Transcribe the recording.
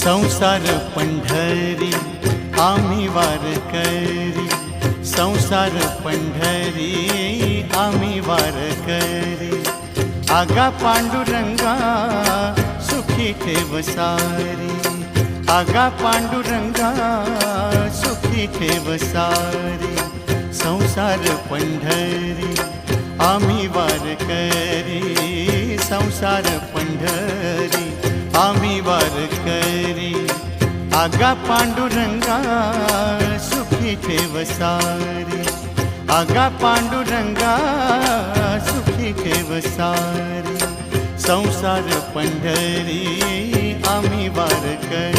संसार पंढरी आम्ही वारकरी, संसार पंढरी आम्ही वारकरी। आगा पांडुरंगा सुखी ठेव सारी, आगा पांडुरंगा सुखी ठेव सारी। संसार पंढरी आम्ही वारकरी, संसार पंढरी आम्ही वारकरी। आगा पांडुरंगा सुखी ठेव सारी, आगा पांडुरंगा सुखी ठेव सारी। संसार पंढरी आम्ही वारकरी।